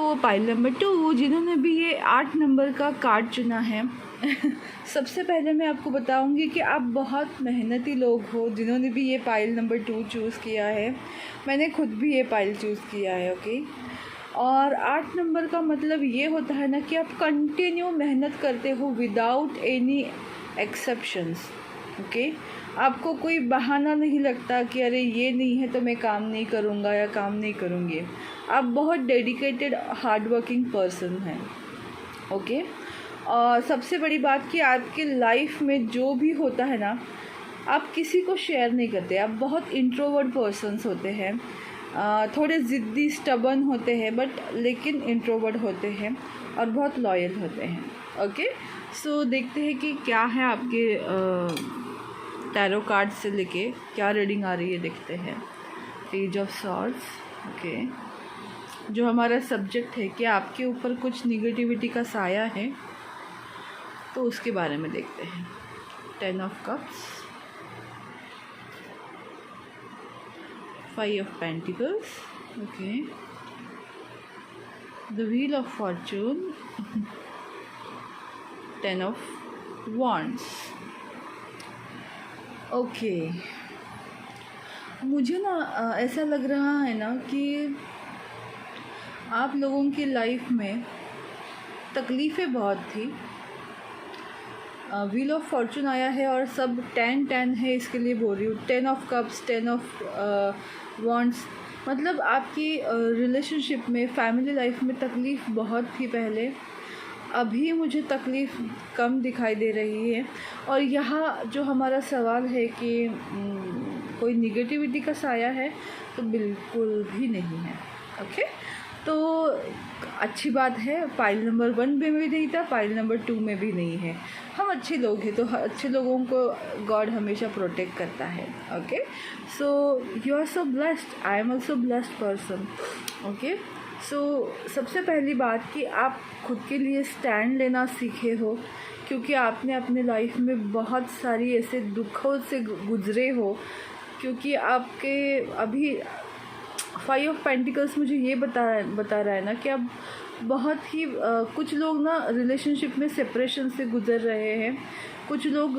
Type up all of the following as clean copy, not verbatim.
तो pile number 2 जिन्होंने भी ये 8 नंबर का कार्ड चुना है सबसे पहले मैं आपको बताऊंगी कि आप बहुत मेहनती लोग हो जिन्होंने भी ये पाइल नंबर 2 चूज़ किया है। मैंने खुद भी ये पाइल चूज़ किया है, ओके। और 8 नंबर का मतलब ये होता है ना कि आप कंटिन्यू मेहनत करते हो विदाउट एनी एक्सेप्शंस, ओके। आपको कोई बहाना नहीं लगता कि अरे ये नहीं है तो मैं काम नहीं करूँगा या काम नहीं करूँगी। आप बहुत डेडिकेटेड हार्ड वर्किंग पर्सन हैं, ओके। और सबसे बड़ी बात कि आपकी लाइफ में जो भी होता है ना आप किसी को शेयर नहीं करते। आप बहुत इंट्रोवर्ट पर्सन्स होते हैं, थोड़े ज़िद्दी स्टबन होते हैं बट लेकिन इंट्रोवर्ट होते हैं और बहुत लॉयल होते हैं, ओके। सो देखते हैं कि क्या है आपके टैरो कार्ड से लेके क्या रीडिंग आ रही है, देखते हैं। Page of swords, okay. जो हमारा सब्जेक्ट है कि आपके ऊपर कुछ निगेटिविटी का साया है तो उसके बारे में देखते हैं। 10 of cups, 5 of pentacles, okay. The wheel of Fortune, 10 of wands, okay. मुझे ना ऐसा लग रहा है ना कि आप लोगों की लाइफ में तकलीफ़ें बहुत थी। व्हील ऑफ फॉर्चून आया है और सब 10-10 है, इसके लिए बोल रही हूँ। 10 ऑफ कप्स, 10 ऑफ वॉन्ड्स, मतलब आपकी रिलेशनशिप में, फैमिली लाइफ में तकलीफ़ बहुत थी पहले। अभी मुझे तकलीफ़ कम दिखाई दे रही है। और यहाँ जो हमारा सवाल है कि कोई निगेटिविटी का साया है तो बिल्कुल भी नहीं है, ओके। तो अच्छी बात है, पाइल नंबर 1 में भी नहीं था, पाइल नंबर 2 में भी नहीं है। हम अच्छे लोग हैं तो अच्छे लोगों को गॉड हमेशा प्रोटेक्ट करता है, okay. So you are so blessed, I am also blessed person, okay. So सबसे पहली बात कि आप खुद के लिए स्टैंड लेना सीखे हो, क्योंकि आपने अपने लाइफ में बहुत सारी ऐसे दुखों से गुजरे हो। क्योंकि आपके अभी 5 ऑफ पेंटिकल्स मुझे ये बता रहा है ना कि अब बहुत ही कुछ लोग ना रिलेशनशिप में सेपरेशन से गुज़र रहे हैं। कुछ लोग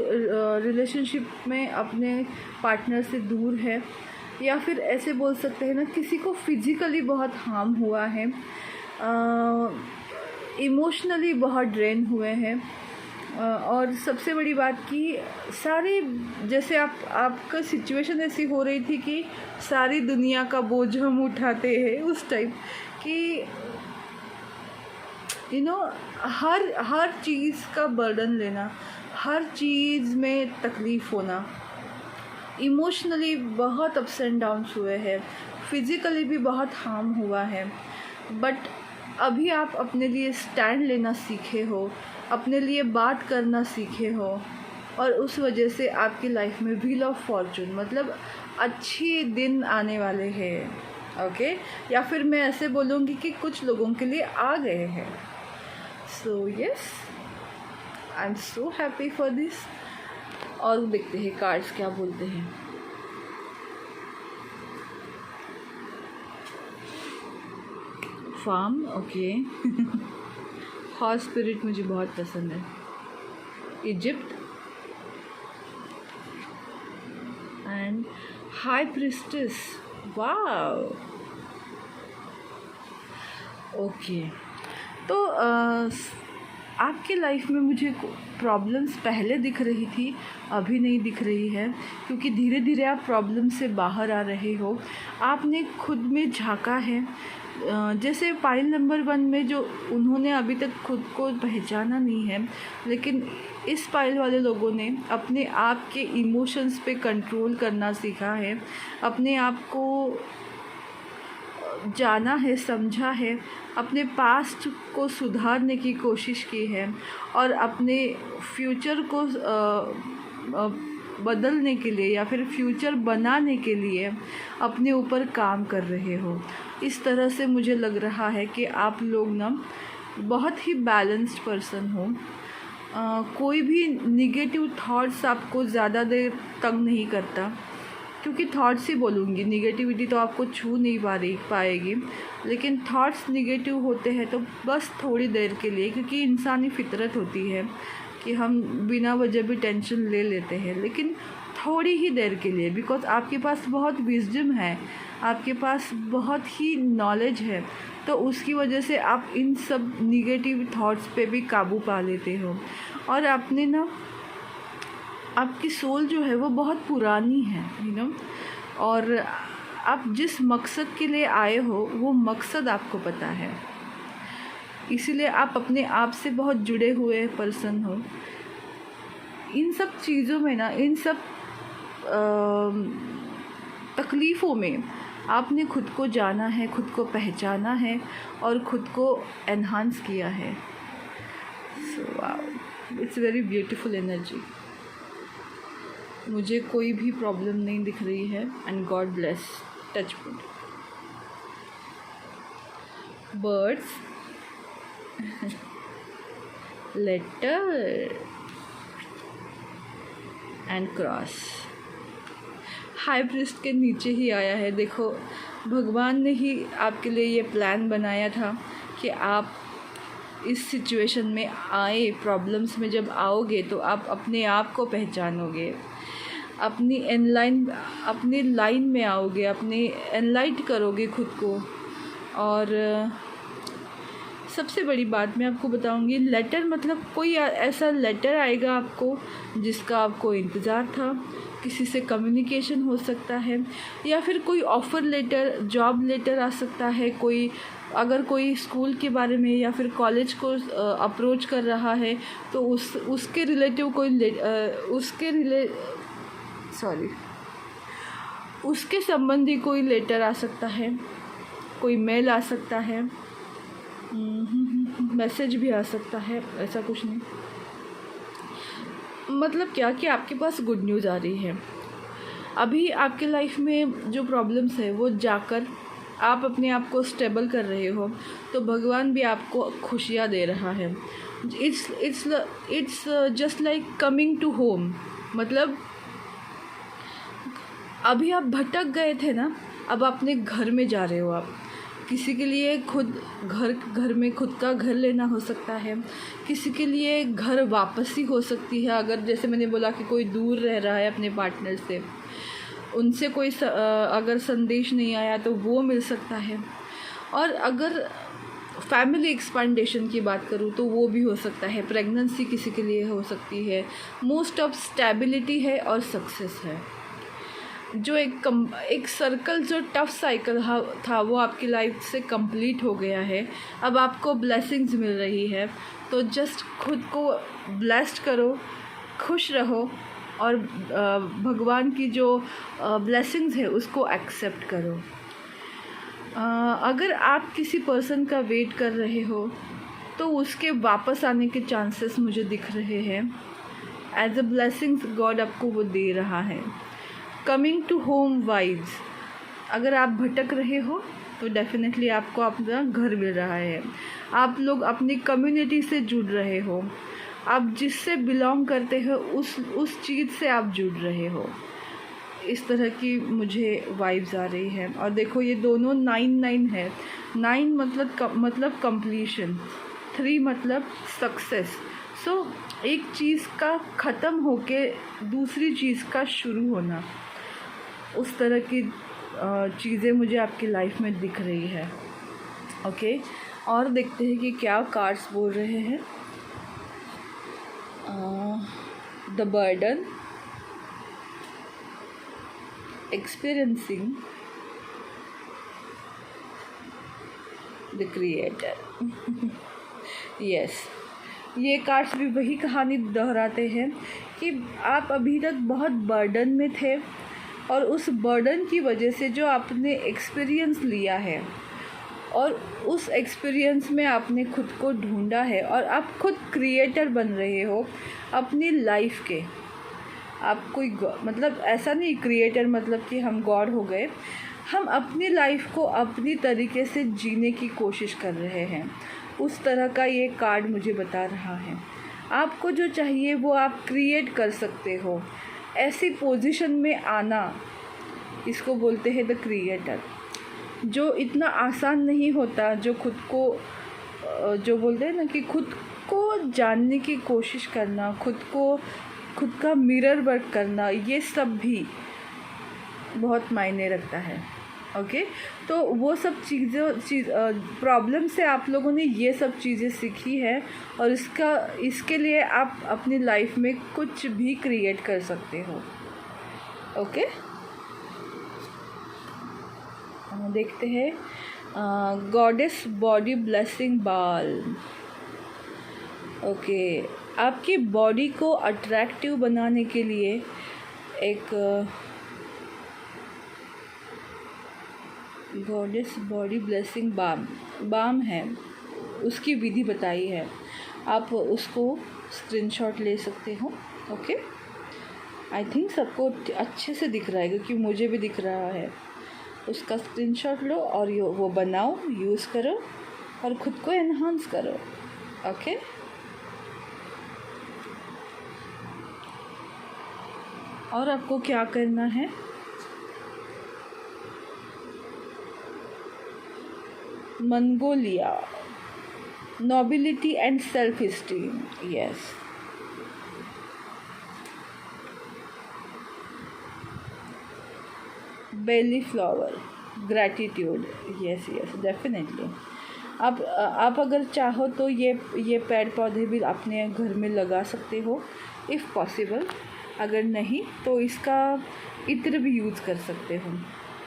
रिलेशनशिप में अपने पार्टनर से दूर है, या फिर ऐसे बोल सकते हैं ना किसी को फिज़िकली बहुत हार्म हुआ है, इमोशनली बहुत ड्रेन हुए हैं। और सबसे बड़ी बात कि सारी, जैसे आपका सिचुएशन ऐसी हो रही थी कि सारी दुनिया का बोझ हम उठाते हैं उस टाइप कि हर चीज़ का बर्डन लेना, हर चीज़ में तकलीफ़ होना, इमोशनली बहुत अप्स एंड डाउन्स हुए हैं, फिज़िकली भी बहुत हार्म हुआ है। बट अभी आप अपने लिए स्टैंड लेना सीखे हो, अपने लिए बात करना सीखे हो, और उस वजह से आपकी लाइफ में व्हील ऑफ फॉर्चून मतलब अच्छी दिन आने वाले हैं, ओके। या फिर मैं ऐसे बोलूँगी कि कुछ लोगों के लिए आ गए हैं। So yes, I am so happy for this. और देखते हैं कार्ड्स क्या बोलते हैं। Farm, okay. हॉर्स स्पिरिट मुझे बहुत पसंद है। Egypt and high priestess, wow, okay. तो आपके लाइफ में मुझे प्रॉब्लम्स पहले दिख रही थी, अभी नहीं दिख रही है, क्योंकि धीरे धीरे आप प्रॉब्लम से बाहर आ रहे हो। आपने खुद में झांका है। जैसे पाइल नंबर 1 में जो उन्होंने अभी तक खुद को पहचाना नहीं है, लेकिन इस पाइल वाले लोगों ने अपने आप के इमोशंस पे कंट्रोल करना सीखा है, अपने आप को जाना है, समझा है, अपने पास्ट को सुधारने की कोशिश की है और अपने फ्यूचर को बदलने के लिए या फिर फ्यूचर बनाने के लिए अपने ऊपर काम कर रहे हो। इस तरह से मुझे लग रहा है कि आप लोग ना बहुत ही बैलेंस्ड पर्सन हो। कोई भी निगेटिव थॉट्स आपको ज़्यादा देर तंग नहीं करता। क्योंकि थॉट्स ही बोलूँगी, निगेटिविटी तो आपको छू नहीं पाएगी, लेकिन थॉट्स निगेटिव होते हैं तो बस थोड़ी देर के लिए, क्योंकि इंसानी फितरत होती है कि हम बिना वजह भी टेंशन ले लेते हैं, लेकिन थोड़ी ही देर के लिए, बिकॉज आपके पास बहुत विजडम है, आपके पास बहुत ही नॉलेज है, तो उसकी वजह से आप इन सब निगेटिव थॉट्स पे भी काबू पा लेते हो। और आपने ना, आपकी सोल जो है वो बहुत पुरानी है, और आप जिस मकसद के लिए आए हो वो मकसद आपको पता है, इसीलिए आप अपने आप से बहुत जुड़े हुए पर्सन हो। इन सब चीज़ों में ना, इन सब तकलीफ़ों में आपने खुद को जाना है, खुद को पहचाना है और खुद को एनहांस किया है। So wow, it's very beautiful energy. मुझे कोई भी प्रॉब्लम नहीं दिख रही है, and God bless, touch wood. Birds, letter and cross. High priest के नीचे ही आया है। देखो, भगवान ने ही आपके लिए ये प्लान बनाया था कि आप इस सिचुएशन में आए, प्रॉब्लम्स में जब आओगे तो आप अपने आप को पहचानोगे, अपनी लाइन में आओगे, अपने एनलाइट करोगे खुद को। और सबसे बड़ी बात मैं आपको बताऊंगी, लेटर मतलब कोई ऐसा लेटर आएगा आपको जिसका आपको इंतज़ार था। किसी से कम्युनिकेशन हो सकता है, या फिर कोई ऑफ़र लेटर, जॉब लेटर आ सकता है। अगर कोई स्कूल के बारे में या फिर कॉलेज को अप्रोच कर रहा है तो उसके रिलेटिव उसके संबंधी कोई लेटर आ सकता है, कोई मेल आ सकता है, मैसेज भी आ सकता है, ऐसा कुछ नहीं। मतलब क्या कि आपके पास गुड न्यूज़ आ रही है। अभी आपके लाइफ में जो प्रॉब्लम्स है वो जाकर आप अपने आप को स्टेबल कर रहे हो, तो भगवान भी आपको खुशियाँ दे रहा है। It's just like coming to home. मतलब अभी आप भटक गए थे ना, अब अपने घर में जा रहे हो। आप किसी के लिए घर में खुद का घर लेना हो सकता है, किसी के लिए घर वापसी हो सकती है। अगर जैसे मैंने बोला कि कोई दूर रह रहा है अपने पार्टनर से, उनसे कोई अगर संदेश नहीं आया तो वो मिल सकता है। और अगर फैमिली एक्सपेंडेशन की बात करूँ तो वो भी हो सकता है। प्रेगनेंसी किसी के लिए हो सकती है। मोस्ट ऑफ स्टेबिलिटी है और सक्सेस है। जो एक सर्कल, जो टफ साइकिल था वो आपकी लाइफ से कंप्लीट हो गया है। अब आपको ब्लेसिंग्स मिल रही है, तो जस्ट खुद को ब्लेस्ड करो, खुश रहो और भगवान की जो ब्लेसिंग्स है उसको एक्सेप्ट करो। अगर आप किसी पर्सन का वेट कर रहे हो तो उसके वापस आने के चांसेस मुझे दिख रहे हैं। एज अ ब्लेसिंग्स गॉड आपको वो दे रहा है। कमिंग टू होम वाइब्स, अगर आप भटक रहे हो तो डेफिनेटली आपको अपना घर मिल रहा है। आप लोग अपनी कम्युनिटी से जुड़ रहे हो, आप जिससे बिलोंग करते हो उस चीज़ से आप जुड़ रहे हो। इस तरह की मुझे वाइब्स आ रही है। और देखो, ये दोनों 9 है। 9 मतलब कंप्लीशन, 3 मतलब सक्सेस। सो एक चीज़ का ख़त्म होके दूसरी चीज़ का शुरू होना, उस तरह की चीज़ें मुझे आपकी लाइफ में दिख रही है। ओके, और देखते हैं कि क्या कार्ड्स बोल रहे हैं। The burden, experiencing the creator. Yes, ये कार्ड्स भी वही कहानी दोहराते हैं कि आप अभी तक बहुत बर्डन में थे, और उस बर्डन की वजह से जो आपने एक्सपीरियंस लिया है और उस एक्सपीरियंस में आपने खुद को ढूंढा है, और आप खुद क्रिएटर बन रहे हो अपनी लाइफ के। आप कोई मतलब ऐसा नहीं क्रिएटर मतलब कि हम गॉड हो गए। हम अपनी लाइफ को अपनी तरीके से जीने की कोशिश कर रहे हैं। उस तरह का ये कार्ड मुझे बता रहा है। आपको जो चाहिए वो आप क्रिएट कर सकते हो। ऐसी पोजीशन में आना इसको बोलते हैं द क्रिएटर। जो इतना आसान नहीं होता, जो खुद को जो बोलते हैं ना कि खुद को जानने की कोशिश करना, खुद का मिरर वर्क करना, ये सब भी बहुत मायने रखता है। ओके, तो वो सब प्रॉब्लम से आप लोगों ने ये सब चीज़ें सीखी है और इसके लिए आप अपनी लाइफ में कुछ भी क्रिएट कर सकते हो। ओके, देखते हैं goddess body blessing balm. Okay, आपकी बॉडी को अट्रैक्टिव बनाने के लिए एक गॉडेस बॉडी ब्लेसिंग बाम है, उसकी विधि बताई है। आप उसको स्क्रीनशॉट ले सकते हो। ओके, आई थिंक सबको अच्छे से दिख रहा है क्योंकि मुझे भी दिख रहा है। उसका स्क्रीनशॉट लो और वो बनाओ, यूज़ करो और ख़ुद को एनहांस करो। ओके, और आपको क्या करना है, Mongolia, nobility and self esteem. Yes, belly flower, gratitude. Yes yes, definitely. आप अगर चाहो तो ये पेड़ पौधे भी अपने घर में लगा सकते हो इफ़ पॉसिबल। अगर नहीं तो इसका इत्र भी यूज़ कर सकते हो,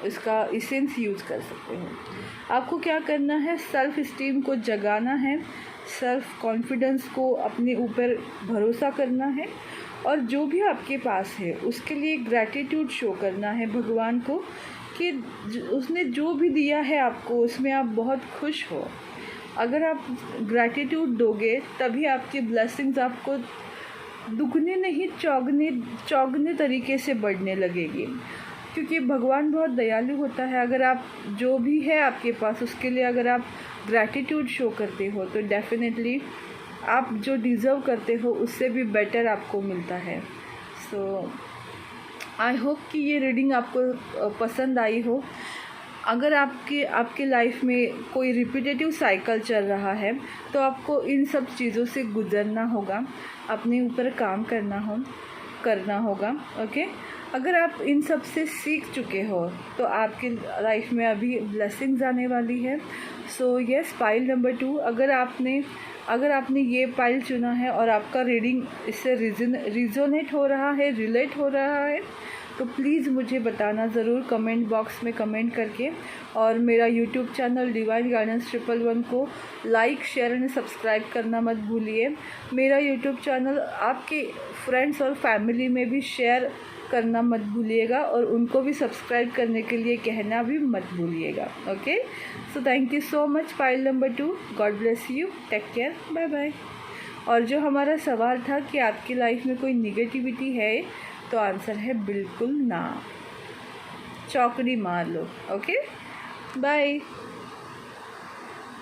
इसका इसेंस यूज़ कर सकते हो। आपको क्या करना है, सेल्फ इस्टीम को जगाना है, सेल्फ कॉन्फिडेंस को अपने ऊपर भरोसा करना है और जो भी आपके पास है उसके लिए ग्रैटिट्यूड शो करना है भगवान को कि उसने जो भी दिया है आपको उसमें आप बहुत खुश हो। अगर आप ग्रैटिट्यूड दोगे तभी आपकी ब्लेसिंग्स आपको दुगने नहीं चौगने तरीके से बढ़ने लगेगी, क्योंकि भगवान बहुत दयालु होता है। अगर आप जो भी है आपके पास उसके लिए अगर आप ग्रैटिट्यूड शो करते हो तो डेफिनेटली आप जो डिज़र्व करते हो उससे भी बेटर आपको मिलता है। सो आई होप कि ये रीडिंग आपको पसंद आई हो। अगर आपके लाइफ में कोई रिपीटेटिव साइकिल चल रहा है तो आपको इन सब चीज़ों से गुजरना होगा, अपने ऊपर काम करना होगा। ओके, अगर आप इन सब से सीख चुके हो तो आपकी लाइफ में अभी ब्लेसिंग्स आने वाली है। सो यस, पाइल नंबर 2, अगर आपने ये पाइल चुना है और आपका रीडिंग इससे रिजोनेट हो रहा है, रिलेट हो रहा है, तो प्लीज़ मुझे बताना ज़रूर कमेंट बॉक्स में कमेंट करके। और मेरा यूट्यूब चैनल डिवाइन गाइडेंस 111 को लाइक, शेयर एंड सब्सक्राइब करना मत भूलिए। मेरा यूट्यूब चैनल आपके फ्रेंड्स और फैमिली में भी शेयर करना मत भूलिएगा और उनको भी सब्सक्राइब करने के लिए कहना भी मत भूलिएगा। Okay, so thank you so much pile number 2। God bless you, take care, bye bye. और जो हमारा सवाल था कि आपकी लाइफ में कोई निगेटिविटी है, तो आंसर है बिल्कुल ना। चौकड़ी मार लो। Okay, bye.